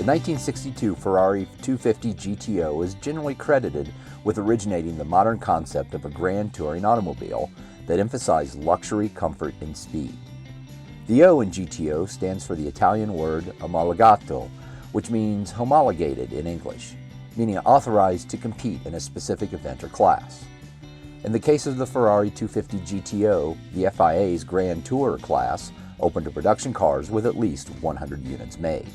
The 1962 Ferrari 250 GTO is generally credited with originating the modern concept of a grand touring automobile that emphasized luxury, comfort, and speed. The O in GTO stands for the Italian word omologato, which means homologated in English, meaning authorized to compete in a specific event or class. In the case of the Ferrari 250 GTO, the FIA's Grand Tour class opened to production cars with at least 100 units made.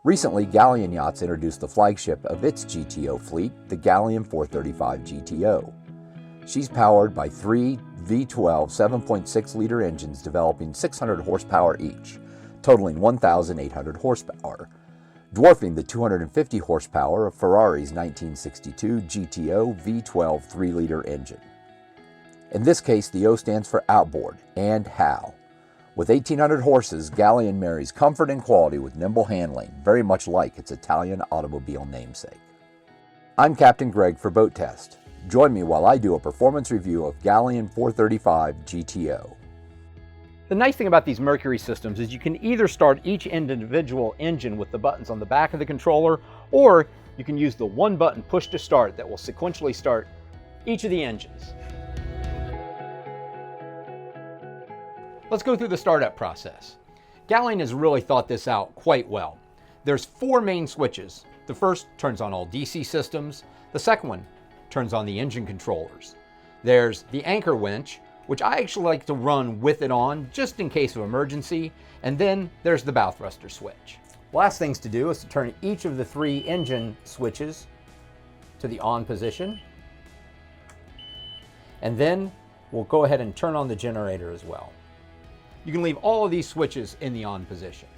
Recently, Galeon Yachts introduced the flagship of its GTO fleet, the Galeon 435 GTO. She's powered by three V12 7.6-liter engines developing 600 horsepower each, totaling 1,800 horsepower, dwarfing the 250 horsepower of Ferrari's 1962 GTO V12 3-liter engine. In this case, the O stands for outboard and how. With 1,800 horses, Galeon marries comfort and quality with nimble handling, very much like its Italian automobile namesake. I'm Captain Greg for Boat Test. Join me while I do a performance review of Galeon 435 GTO. The nice thing about these Mercury systems is you can either start each individual engine with the buttons on the back of the controller, or you can use the one button push to start that will sequentially start each of the engines. Let's go through the startup process. Galeon has really thought this out quite well. There's 4 main switches. The first turns on all DC systems. The second one turns on the engine controllers. There's the anchor winch, which I actually like to run with it on just in case of emergency. And then there's the bow thruster switch. Last things to do is to turn each of the 3 engine switches to the on position. And then we'll go ahead and turn on the generator as well. You can leave all of these switches in the on position.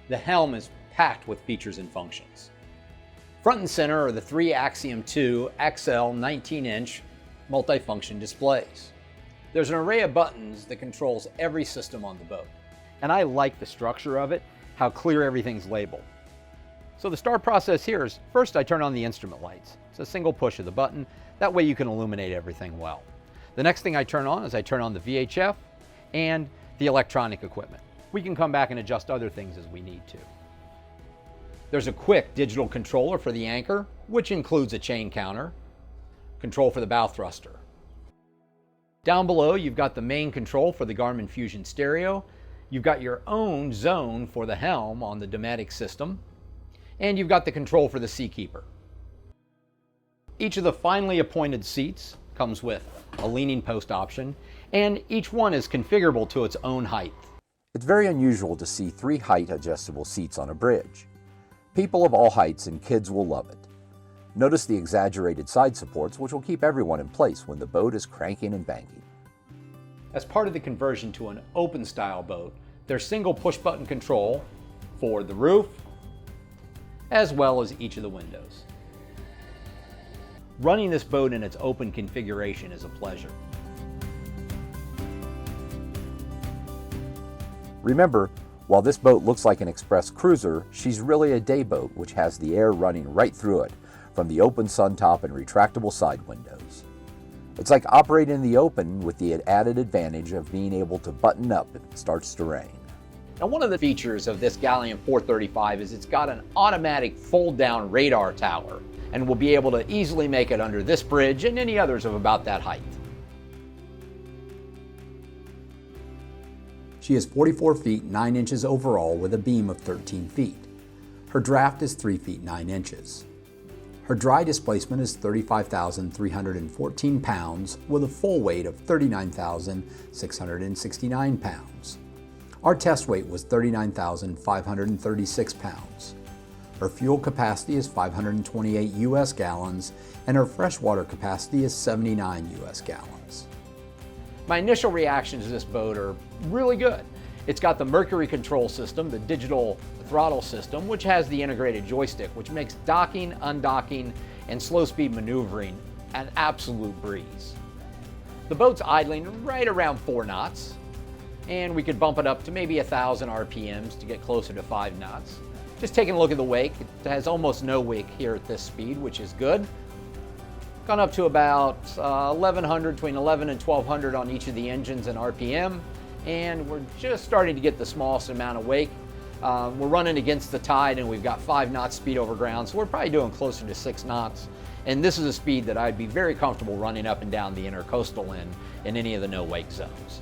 The Helm is packed with features and functions. Front and center are the 3 Axiom 2 XL 19-inch multifunction displays. There's an array of buttons that controls every system on the boat. And I like the structure of it, how clear everything's labeled. So the start process here is, first I turn on the instrument lights. It's a single push of the button. That way you can illuminate everything well. The next thing I turn on is I turn on the VHF and the electronic equipment. We can come back and adjust other things as we need to. There's a quick digital controller for the anchor, which includes a chain counter, control for the bow thruster. Down below, you've got the main control for the Garmin Fusion stereo. You've got your own zone for the Helm on the Dometic system, and you've got the control for the Seakeeper. Each of the finely appointed seats comes with a leaning post option, and each one is configurable to its own height. It's very unusual to see 3 height adjustable seats on a bridge. People of all heights and kids will love it. Notice the exaggerated side supports, which will keep everyone in place when the boat is cranking and banking. As part of the conversion to an open style boat, there's single push button control for the roof, as well as each of the windows. Running this boat in its open configuration is a pleasure. Remember, while this boat looks like an express cruiser, she's really a dayboat which has the air running right through it from the open sun top and retractable side windows. It's like operating in the open with the added advantage of being able to button up if it starts to rain. Now, one of the features of this Galeon 435 is it's got an automatic fold-down radar tower, and will be able to easily make it under this bridge and any others of about that height. She is 44 feet 9 inches overall with a beam of 13 feet. Her draft is 3 feet 9 inches. Her dry displacement is 35,314 pounds with a full weight of 39,669 pounds. Our test weight was 39,536 pounds. Her fuel capacity is 528 US gallons and her freshwater capacity is 79 US gallons. My initial reactions to this boat are really good. It's got the Mercury control system, the digital throttle system, which has the integrated joystick, which makes docking, undocking, and slow speed maneuvering an absolute breeze. The boat's idling right around 4 knots, and we could bump it up to maybe 1,000 RPMs to get closer to 5 knots. Just taking a look at the wake, it has almost no wake here at this speed, which is good. Gone up to about 1,100, between 11 and 1,200 on each of the engines and RPM, and we're just starting to get the smallest amount of wake. We're running against the tide and we've got 5 knots speed over ground, so we're probably doing closer to 6 knots. And this is a speed that I'd be very comfortable running up and down the intercoastal in any of the no-wake zones.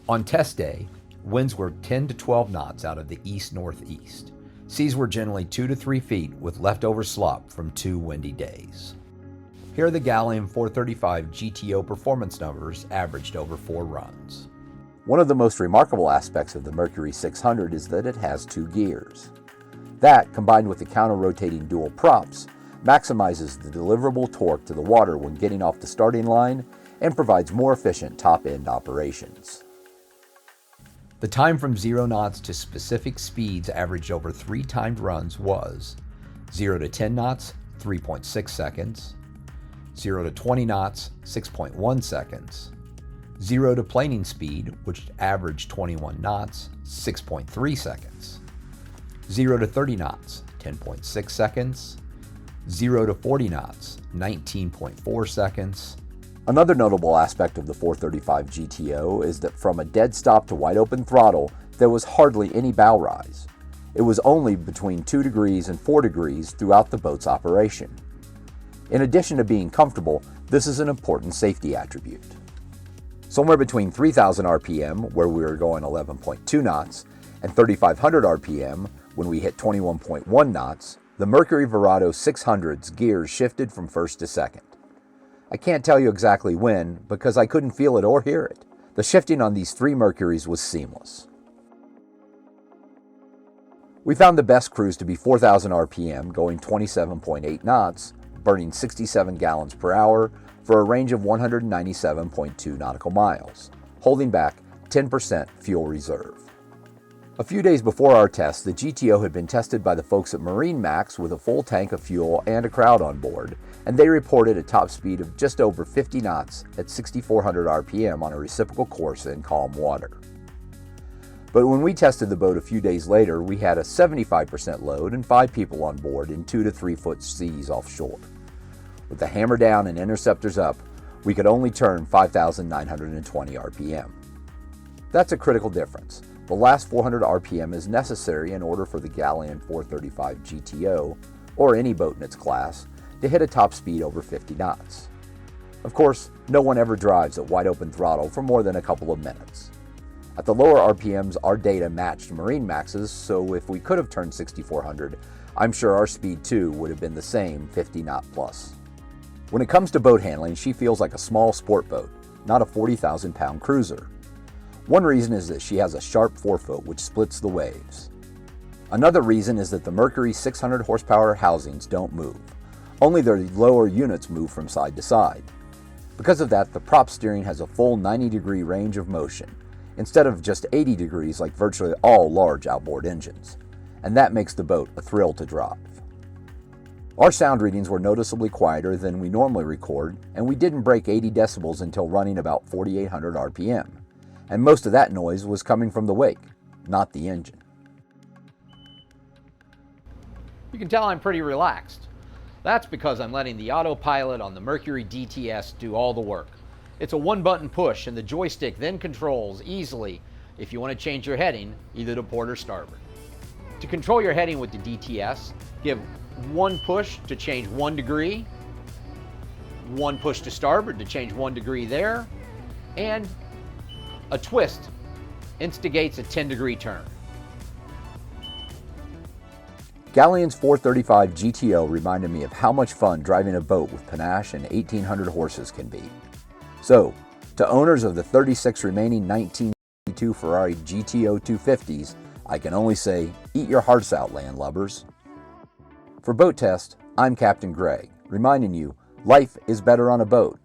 On test day, winds were 10 to 12 knots out of the east-northeast. Seas were generally 2 to 3 feet with leftover slop from 2 windy days. Here are the Galeon 435 GTO performance numbers averaged over 4 runs. One of the most remarkable aspects of the Mercury 600 is that it has 2 gears. That, combined with the counter-rotating dual props, maximizes the deliverable torque to the water when getting off the starting line and provides more efficient top-end operations. The time from 0 knots to specific speeds averaged over 3 timed runs was 0 to 10 knots, 3.6 seconds, 0 to 20 knots, 6.1 seconds, 0 to planing speed, which averaged 21 knots, 6.3 seconds, 0 to 30 knots, 10.6 seconds, 0 to 40 knots, 19.4 seconds. Another notable aspect of the 435 GTO is that from a dead stop to wide open throttle, there was hardly any bow rise. It was only between 2 degrees and 4 degrees throughout the boat's operation. In addition to being comfortable, this is an important safety attribute. Somewhere between 3,000 RPM, where we were going 11.2 knots, and 3,500 RPM, when we hit 21.1 knots, the Mercury Verado 600's gears shifted from first to second. I can't tell you exactly when, because I couldn't feel it or hear it. The shifting on these 3 Mercuries was seamless. We found the best cruise to be 4,000 RPM, going 27.8 knots, burning 67 gallons per hour for a range of 197.2 nautical miles, holding back 10% fuel reserve. A few days before our test, the GTO had been tested by the folks at MarineMax with a full tank of fuel and a crowd on board, and they reported a top speed of just over 50 knots at 6,400 RPM on a reciprocal course in calm water. But when we tested the boat a few days later, we had a 75% load and 5 people on board in 2 to 3 foot seas offshore. With the hammer down and interceptors up, we could only turn 5,920 RPM. That's a critical difference. The last 400 RPM is necessary in order for the Galeon 435 GTO, or any boat in its class, to hit a top speed over 50 knots. Of course, no one ever drives at wide open throttle for more than a couple of minutes. At the lower RPMs, our data matched MarineMax's, so if we could have turned 6,400, I'm sure our speed too would have been the same 50 knot plus. When it comes to boat handling, she feels like a small sport boat, not a 40,000 pound cruiser. One reason is that she has a sharp forefoot which splits the waves. Another reason is that the Mercury 600 horsepower housings don't move. Only their lower units move from side to side. Because of that, the prop steering has a full 90-degree range of motion, instead of just 80 degrees like virtually all large outboard engines. And that makes the boat a thrill to drive. Our sound readings were noticeably quieter than we normally record, and we didn't break 80 decibels until running about 4,800 RPM. And most of that noise was coming from the wake, not the engine. You can tell I'm pretty relaxed. That's because I'm letting the Autopilot on the Mercury DTS do all the work. It's a one-button push, and the joystick then controls easily if you want to change your heading, either to port or starboard. To control your heading with the DTS, give 1 push to change 1 degree, 1 push to starboard to change 1 degree there, and a twist instigates a 10-degree turn. Galeon's 435 GTO reminded me of how much fun driving a boat with panache and 1,800 horses can be. So, to owners of the 36 remaining 1992 Ferrari GTO 250s, I can only say, eat your hearts out, landlubbers. For Boat Test, I'm Captain Greg, reminding you, life is better on a boat.